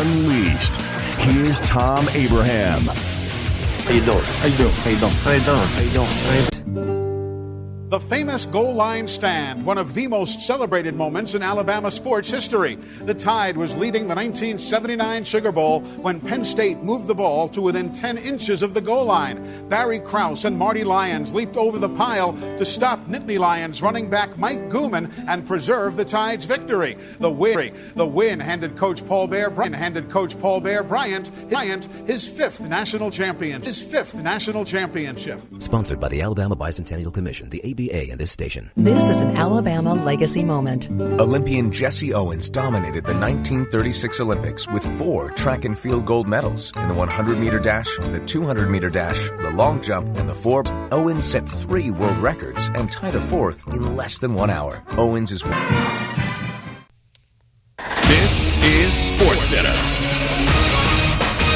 unleashed. Here's Thom Abraham. How you doing? How you doing? How you doing? How you doing? How you doing? How you doing? The famous goal line stand, one of the most celebrated moments in Alabama sports history. The Tide was leading the 1979 Sugar Bowl when Penn State moved the ball to within 10 inches of the goal line. Barry Krause and Marty Lyons leaped over the pile to stop Nittany Lions running back Mike Gooman and preserve the Tide's victory. The win handed Coach Paul Bear Bryant his fifth national championship. Sponsored by the Alabama Bicentennial Commission, the ABA, and this station. This is an Alabama legacy moment. Olympian Jesse Owens dominated the 1936 Olympics with 4 track and field gold medals in the 100-meter dash, the 200-meter dash, the long jump, and the 4. Owens set 3 world records and tied a 4th in less than 1 hour. Owens is... This is SportsCenter.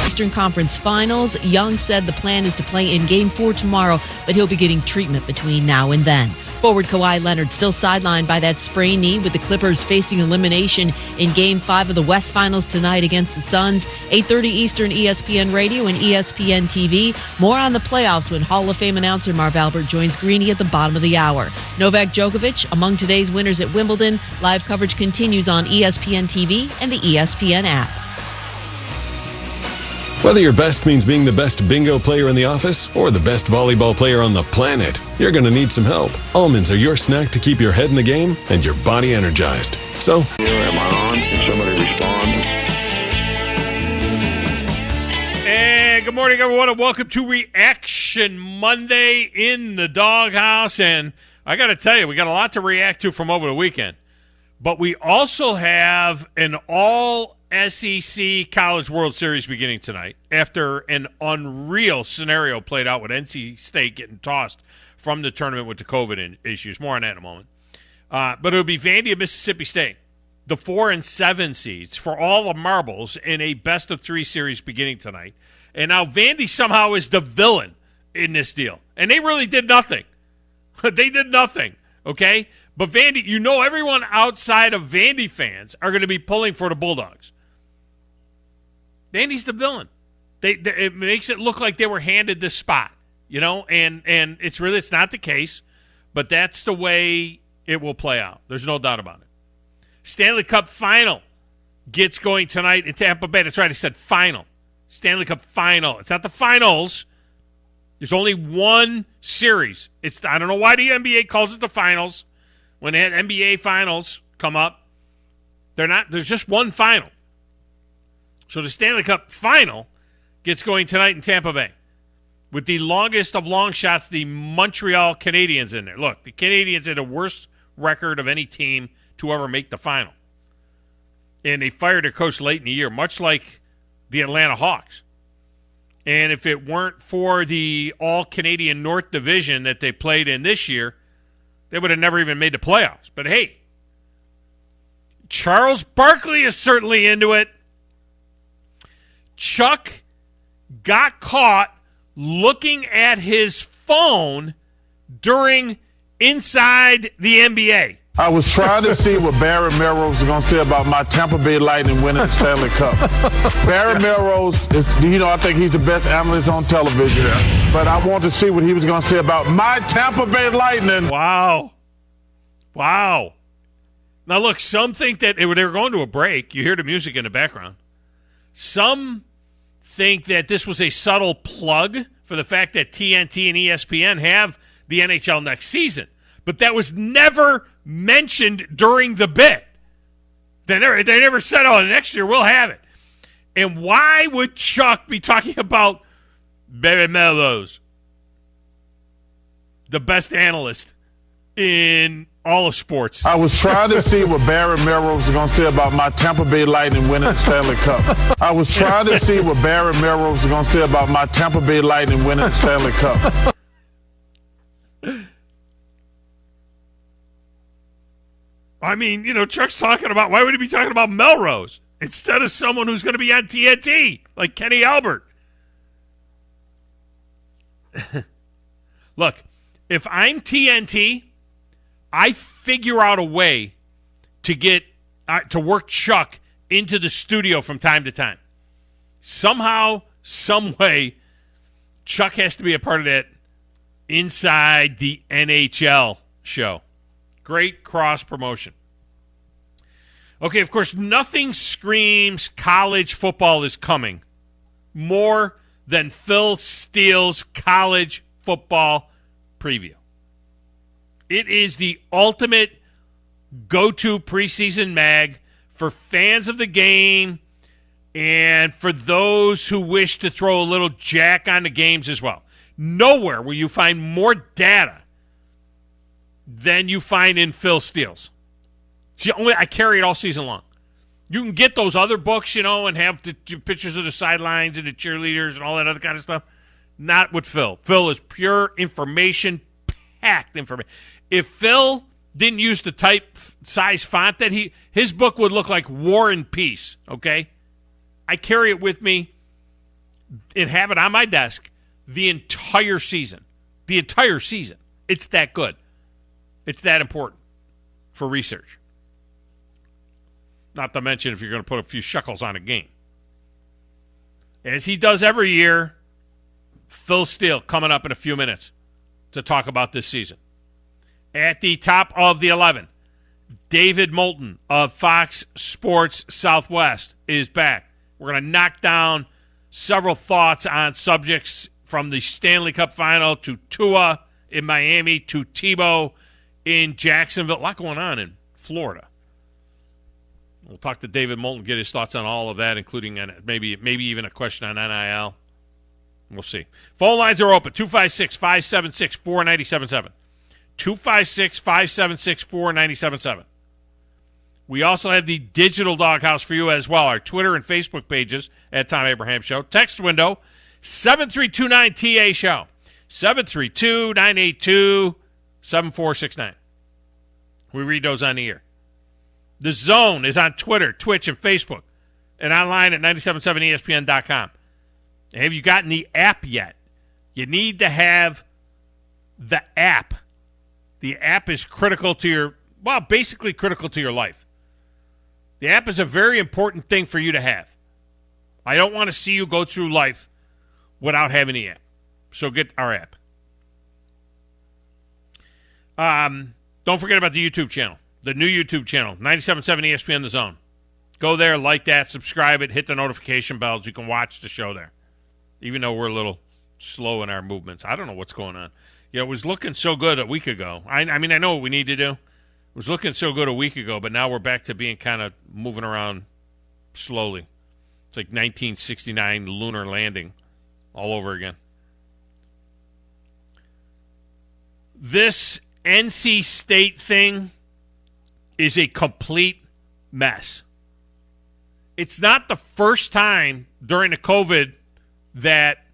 Eastern Conference Finals. Young said the plan is to play in Game 4 tomorrow, but he'll be getting treatment between now and then. Forward Kawhi Leonard still sidelined by that sprained knee, with the Clippers facing elimination in Game 5 of the West Finals tonight against the Suns. 8:30 Eastern, ESPN Radio and ESPN TV. More on the playoffs when Hall of Fame announcer Marv Albert joins Greeny at the bottom of the hour. Novak Djokovic among today's winners at Wimbledon. Live coverage continues on ESPN TV and the ESPN app. Whether your best means being the best bingo player in the office or the best volleyball player on the planet, you're going to need some help. Almonds are your snack to keep your head in the game and your body energized. So, Am I on? Can somebody respond? And good morning, everyone, and welcome to Reaction Monday in the Doghouse. And I got to tell you, we got a lot to react to from over the weekend. But we also have an all-SEC College World Series beginning tonight after an unreal scenario played out with NC State getting tossed from the tournament with the COVID issues. More on that in a moment. But it'll be Vandy and Mississippi State, the 4 and 7 seeds for all the marbles in a best-of-3 series beginning tonight. And now Vandy somehow is the villain in this deal. And they really did nothing. They did nothing, okay? But Vandy, you know, everyone outside of Vandy fans are going to be pulling for the Bulldogs. Vandy's the villain. It makes it look like they were handed this spot, you know, and it's not the case, but that's the way it will play out. There's no doubt about it. Stanley Cup final gets going tonight in Tampa Bay. That's right, I said final. Stanley Cup final. It's not the finals. There's only one series. I don't know why the NBA calls it the finals. When they had NBA finals come up, there's just one final. So the Stanley Cup final gets going tonight in Tampa Bay with the longest of long shots, the Montreal Canadiens in there. Look, the Canadiens had the worst record of any team to ever make the final. And they fired their coach late in the year, much like the Atlanta Hawks. And if it weren't for the All-Canadian North Division that they played in this year, they would have never even made the playoffs. But hey, Charles Barkley is certainly into it. Chuck got caught looking at his phone during Inside the NBA. I was trying to see what Barry Melrose was going to say about my Tampa Bay Lightning winning the Stanley Cup. Barry Melrose, I think he's the best analyst on television. Yeah. But I wanted to see what he was going to say about my Tampa Bay Lightning. Wow. Now, look, some think that they were going to a break. You hear the music in the background. Some think that this was a subtle plug for the fact that TNT and ESPN have the NHL next season. But that was never mentioned during the bit. They never said, next year we'll have it. And why would Chuck be talking about Barry Melrose, the best analyst in all of sports? I was trying to see what Barry Melrose was going to say about my Tampa Bay Lightning winning the Stanley Cup. I was trying to see what Barry Melrose was going to say about my Tampa Bay Lightning winning the Stanley Cup. I mean, Chuck's talking about, why would he be talking about Melrose instead of someone who's going to be on TNT, like Kenny Albert? Look, if I'm TNT, I figure out a way to get to work Chuck into the studio from time to time. Somehow, some way, Chuck has to be a part of that Inside the NHL show. Great cross-promotion. Okay, of course, nothing screams college football is coming more than Phil Steele's college football preview. It is the ultimate go-to preseason mag for fans of the game and for those who wish to throw a little jack on the games as well. Nowhere will you find more data than you find in Phil Steele's. I carry it all season long. You can get those other books, and have the pictures of the sidelines and the cheerleaders and all that other kind of stuff. Not with Phil. Phil is pure information, packed information. If Phil didn't use the type size font that his book would look like War and Peace, okay? I carry it with me and have it on my desk the entire season. The entire season. It's that good. It's that important for research. Not to mention if you're going to put a few shekels on a game. As he does every year, Phil Steele coming up in a few minutes to talk about this season. At the top of the 11, David Moulton of Fox Sports Southwest is back. We're going to knock down several thoughts on subjects from the Stanley Cup Final to Tua in Miami to Tebow in Jacksonville. A lot going on in Florida. We'll talk to David Moulton, get his thoughts on all of that, including maybe even a question on NIL. We'll see. Phone lines are open, 256-576-4977. 256-576-4977. We also have the digital doghouse for you as well, our Twitter and Facebook pages at Thom Abraham Show. Text window, 7329-TA-SHOW, 732-982-7469. We read those on the air. The Zone is on Twitter, Twitch, and Facebook, and online at 977ESPN.com. Have you gotten the app yet? You need to have the app. The app is critical to basically critical to your life. The app is a very important thing for you to have. I don't want to see you go through life without having the app. So get our app. Don't forget about the YouTube channel. The new YouTube channel, 97.7 ESPN The Zone. Go there, like that, subscribe it, hit the notification bells. You can watch the show there, even though we're a little slow in our movements. I don't know what's going on. It was looking so good a week ago. I know what we need to do. It was looking so good a week ago, but now we're back to being kind of moving around slowly. It's like 1969 lunar landing all over again. This NC State thing is a complete mess. It's not the first time during the COVID that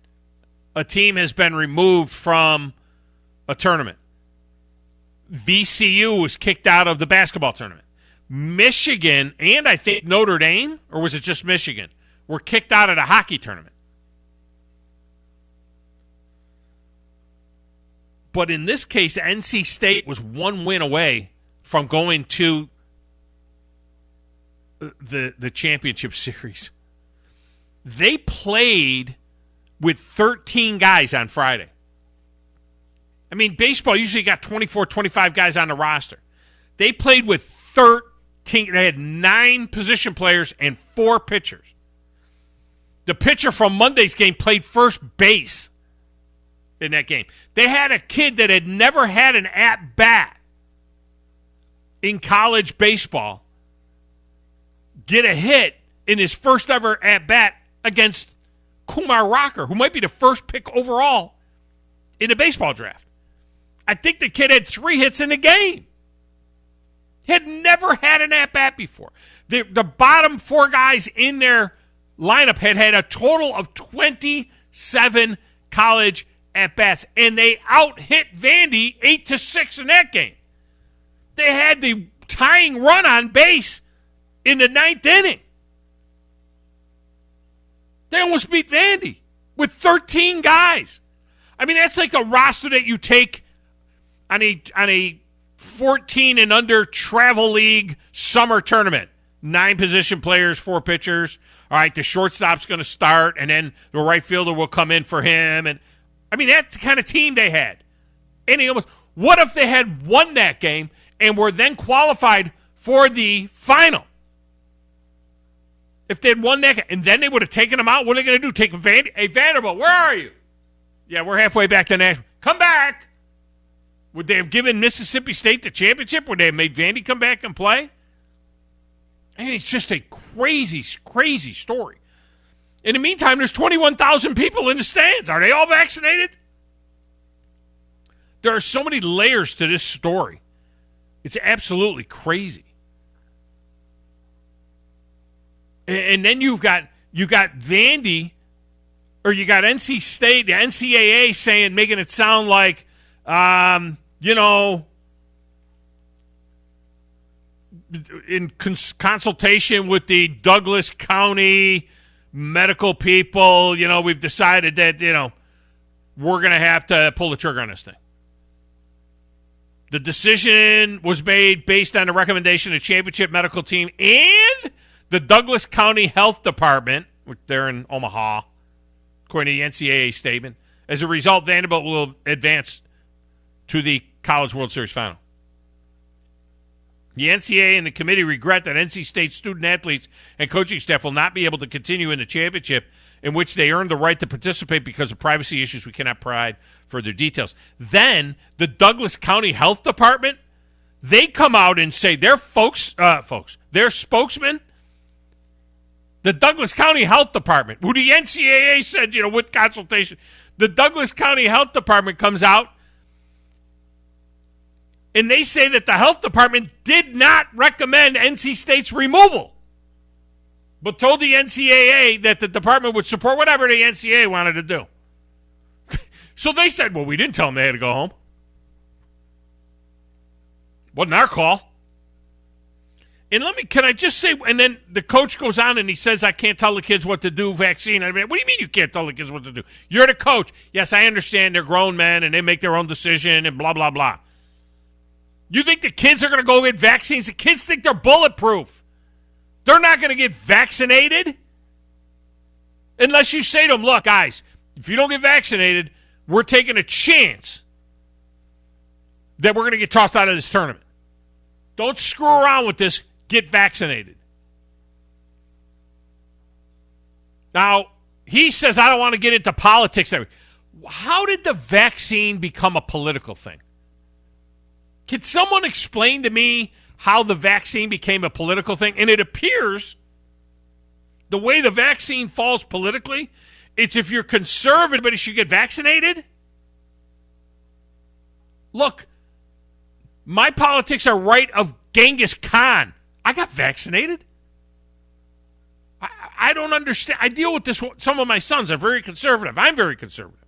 a team has been removed from a tournament. VCU was kicked out of the basketball tournament. Michigan and I think Notre Dame, or was it just Michigan, were kicked out of the hockey tournament. But in this case, NC State was one win away from going to the championship series. They played with 13 guys on Friday. I mean, baseball usually got 24, 25 guys on the roster. They played with 13. They had 9 position players and 4 pitchers. The pitcher from Monday's game played first base in that game. They had a kid that had never had an at-bat in college baseball get a hit in his first ever at-bat against Kumar Rocker, who might be the first pick overall in the baseball draft. I think the kid had 3 hits in the game. He had never had an at-bat before. The bottom 4 guys in their lineup had a total of 27 college at-bats, and they out-hit Vandy 8-6 in that game. They had the tying run on base in the 9th inning. They almost beat Vandy with 13 guys. I mean, that's like a roster that you take on a 14 and under travel league summer tournament. 9 position players, 4 pitchers. All right, the shortstop's going to start, and then the right fielder will come in for him. And I mean, that's the kind of team they had. And what if they had won that game and were then qualified for the final? If they had won that, and then they would have taken them out, what are they going to do? Take Vandy? Hey, Vanderbilt, where are you? Yeah, we're halfway back to national. Come back. Would they have given Mississippi State the championship? Would they have made Vandy come back and play? I mean, it's just a crazy, crazy story. In the meantime, there's 21,000 people in the stands. Are they all vaccinated? There are so many layers to this story. It's absolutely crazy. And then you got Vandy, or you got NC State, the NCAA saying, making it sound like, in consultation with the Douglas County medical people, we've decided that, we're going to have to pull the trigger on this thing. The decision was made based on the recommendation of the championship medical team and the Douglas County Health Department, which they're in Omaha, according to the NCAA statement. As a result, Vanderbilt will advance to the College World Series final. The NCAA and the committee regret that NC State student-athletes and coaching staff will not be able to continue in the championship in which they earned the right to participate because of privacy issues. We cannot provide further details. Then the Douglas County Health Department, they come out and say their their spokesman, the Douglas County Health Department, who the NCAA said, with consultation, the Douglas County Health Department comes out and they say that the health department did not recommend NC State's removal, but told the NCAA that the department would support whatever the NCAA wanted to do. So they said, well, we didn't tell them they had to go home. Wasn't our call. And can I just say, and then the coach goes on and he says, I can't tell the kids what to do, vaccine. I mean, what do you mean you can't tell the kids what to do? You're the coach. Yes, I understand they're grown men and they make their own decision and blah, blah, blah. You think the kids are going to go get vaccines? The kids think they're bulletproof. They're not going to get vaccinated unless you say to them, look, guys, if you don't get vaccinated, we're taking a chance that we're going to get tossed out of this tournament. Don't screw around with this. Get vaccinated. Now, he says, I don't want to get into politics. How did the vaccine become a political thing? Can someone explain to me how the vaccine became a political thing? And it appears the way the vaccine falls politically, it's if you're conservative, everybody should get vaccinated. Look, my politics are right of Genghis Khan. I got vaccinated. I don't understand. I deal with this. Some of my sons are very conservative. I'm very conservative.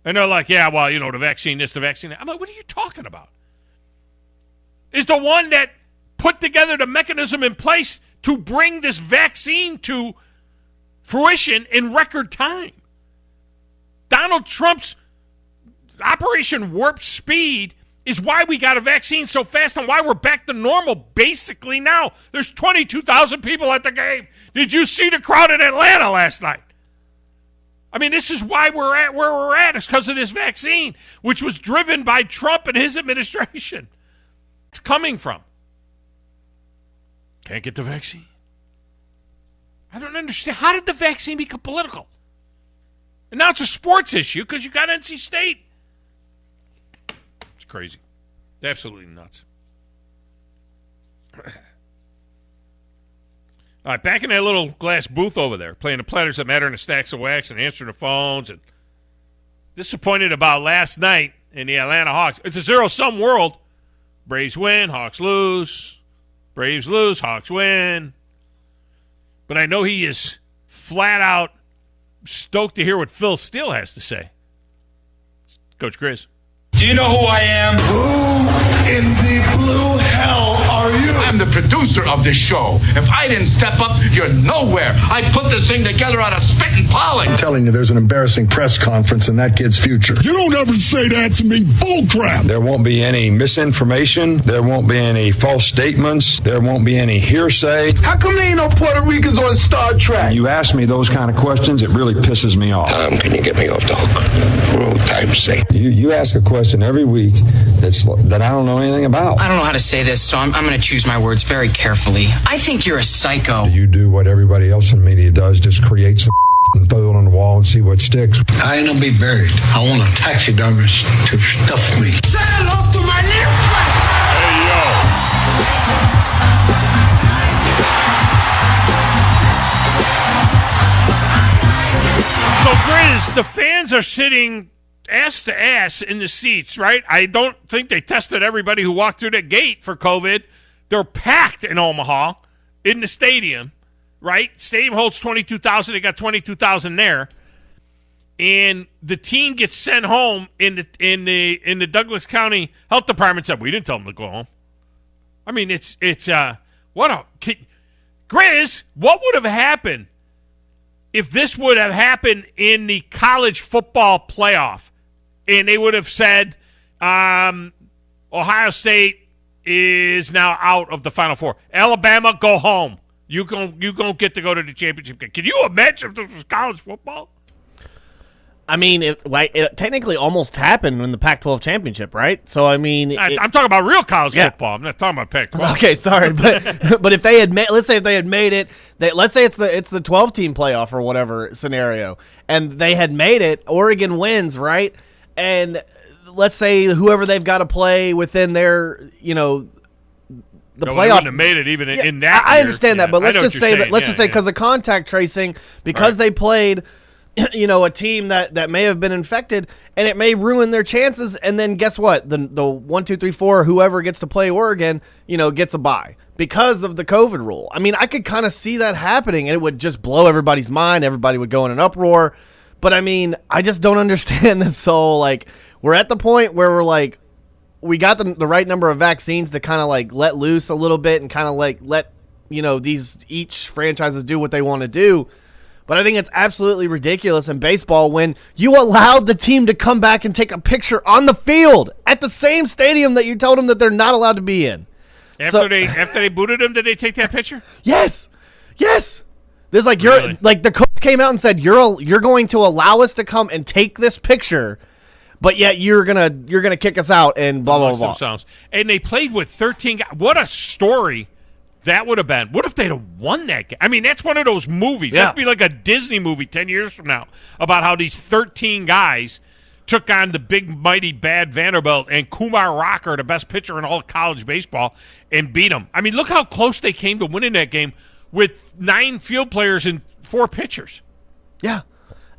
And they're like, yeah, well, the vaccine, this, the vaccine. I'm like, what are you talking about? Is the one that put together the mechanism in place to bring this vaccine to fruition in record time. Donald Trump's Operation Warp Speed is why we got a vaccine so fast and why we're back to normal basically now. There's 22,000 people at the game. Did you see the crowd in Atlanta last night? I mean, this is why we're at where we're at. It's because of this vaccine, which was driven by Trump and his administration. It's coming from. Can't get the vaccine. I don't understand. How did the vaccine become political? And now it's a sports issue because you got NC State. It's crazy. It's absolutely nuts. All right, back in that little glass booth over there, playing the Platters That Matter and the Stacks of Wax and answering the phones and disappointed about last night in the Atlanta Hawks. It's a zero-sum world. Braves win, Hawks lose. Braves lose, Hawks win. But I know he is flat out stoked to hear what Phil Steele has to say. Coach Chris. Do you know who I am? Who in the blue hell are you? I'm the producer of this show. If I didn't step up, you're nowhere. I put this thing together out of spit and pollen. I'm telling you, there's an embarrassing press conference in that kid's future. You don't ever say that to me. Bullcrap. There won't be any misinformation. There won't be any false statements. There won't be any hearsay. How come there ain't no Puerto Ricans on Star Trek? You ask me those kind of questions, it really pisses me off. Tom, can you get me off the hook? For old time's sake. You ask a question every week that I don't know anything about. I don't know how to say this, so I'm going to choose my words very carefully. I think you're a psycho. You do what everybody else in media does, just create some and throw it on the wall and see what sticks. I ain't gonna be buried. I want a taxidermist to stuff me. Say hello to my little friend! So, Grizz, the fans are sitting ass to ass in the seats, right? I don't think they tested everybody who walked through that gate for COVID. They're packed in Omaha in the stadium, right? Stadium holds 22,000. They got 22,000 there. And the team gets sent home in the Douglas County Health Department said, we didn't tell them to go home. I mean, Grizz, what would have happened if this would have happened in the college football playoff and they would have said Ohio State is now out of the Final Four. Alabama, go home. You don't get to go to the championship game. Can you imagine if this was college football? I mean, it technically almost happened in the Pac-12 championship, right? So, I mean... I'm talking about real college football. I'm not talking about Pac-12. Okay, sorry. But if they had let's say if they had made it, let's say it's the 12-team playoff or whatever scenario, and they had made it, Oregon wins, right? And let's say whoever they've got to play within their, the playoff. They wouldn't have made it even in that I year. understand that, but let's just say because of contact tracing, because they played... a team that may have been infected, and it may ruin their chances. And then guess what? The 1, 2, 3, 4, whoever gets to play Oregon, gets a bye because of the COVID rule. I mean, I could kind of see that happening, and it would just blow everybody's mind. Everybody would go in an uproar. But I mean, I just don't understand this. So we're at the point where we're we got the right number of vaccines to kind of let loose a little bit and kind of let each franchises do what they want to do. But I think it's absolutely ridiculous in baseball when you allowed the team to come back and take a picture on the field at the same stadium that you told them that they're not allowed to be in. After they booted him, did they take that picture? Yes. There's Really? the coach came out and said you're going to allow us to come and take this picture, but yet you're gonna kick us out and blah blah blah. Sounds. And they played with 13 guys. What a story that would have been. What if they'd have won that game? I mean, that's one of those movies. Yeah. That'd be like a Disney movie 10 years from now about how these 13 guys took on the big, mighty, bad Vanderbilt and Kumar Rocker, the best pitcher in all of college baseball, and beat them. I mean, look how close they came to winning that game with 9 field players and 4 pitchers. Yeah.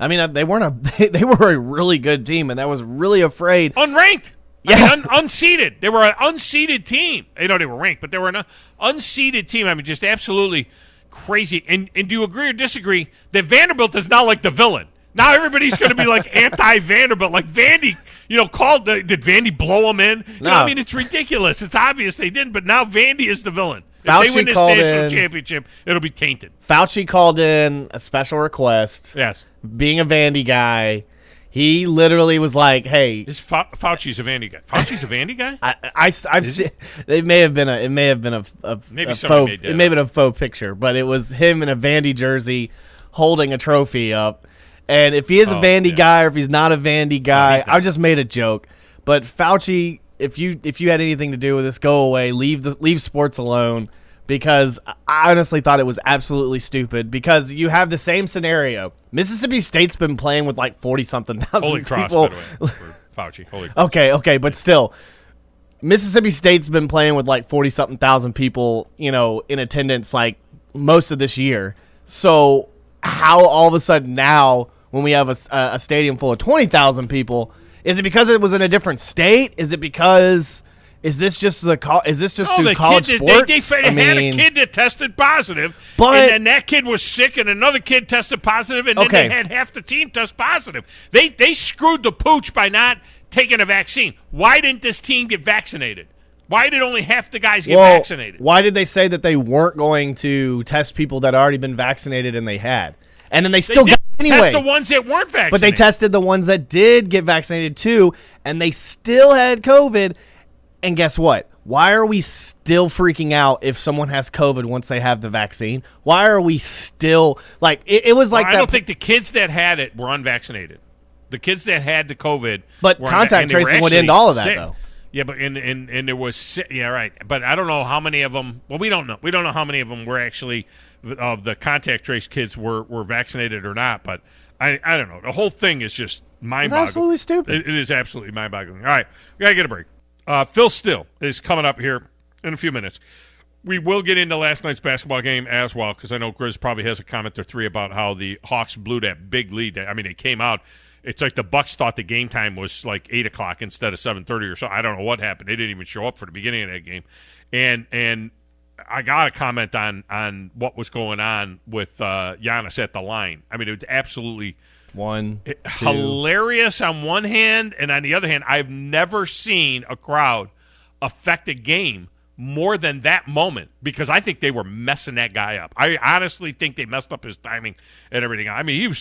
I mean, they were a really good team, and I was really afraid. Unranked. Yeah. I mean, unseeded. They were an unseeded team. They were ranked, but they were an unseeded team. I mean, just absolutely crazy. And do you agree or disagree that Vanderbilt is now like the villain? Now everybody's going to be like anti-Vanderbilt. Like Vandy, did Vandy blow them in? No. I mean, it's ridiculous. It's obvious they didn't, but now Vandy is the villain. Fauci if they win this national championship, it'll be tainted. Fauci called in a special request. Yes. Being a Vandy guy. He literally was like, "Hey, Fauci's a Vandy guy. Fauci's a Vandy guy. I've seen. It may have been a faux picture, but it was him in a Vandy jersey holding a trophy up. And if he is a Vandy guy or if he's not a Vandy guy, I just made a joke. But Fauci, if you had anything to do with this, go away. Leave sports alone. Because I honestly thought it was absolutely stupid. Because you have the same scenario. Mississippi State's been playing with 40-something thousand Holy people. cross, by the way, for Fauci. Holy cross. Okay, but still, Mississippi State's been playing with 40-something thousand people, in attendance most of this year. So how all of a sudden now, when we have a stadium full of 20,000 people, is it because it was in a different state? Is it because? Is this just through college sports? They had a kid that tested positive, and then that kid was sick, and another kid tested positive, and then they had half the team test positive. They screwed the pooch by not taking a vaccine. Why didn't this team get vaccinated? Why did only half the guys get vaccinated? Why did they say that they weren't going to test people that had already been vaccinated and they had? And then they still got it anyway. Test the ones that weren't vaccinated. But they tested the ones that did get vaccinated too, and they still had COVID. And guess what? Why are we still freaking out if someone has COVID once they have the vaccine? Why are we still like it was like that? I don't think the kids that had it were unvaccinated. The kids that had the COVID, but contact tracing would end all of that, sick. though. Yeah, but and there was right. But I don't know how many of them. Well, we don't know. We don't know how many of them were actually of the contact trace kids were vaccinated or not. But I don't know. The whole thing is just mind-boggling. It's absolutely stupid. It is absolutely mind-boggling. All right, we gotta get a break. Phil Steele is coming up here in a few minutes. We will get into last night's basketball game as well, because I know Grizz probably has a comment or three about how the Hawks blew that big lead. I mean, it came out. It's like the Bucks thought the game time was like 8 o'clock instead of 7:30 or so. I don't know what happened. They didn't even show up for the beginning of that game. And I got a comment on what was going on with Giannis at the line. I mean, it was absolutely hilarious on one hand, and on the other hand, I've never seen a crowd affect a game more than that moment, because I think they were messing that guy up. I honestly think they messed up his timing and everything. I mean, he was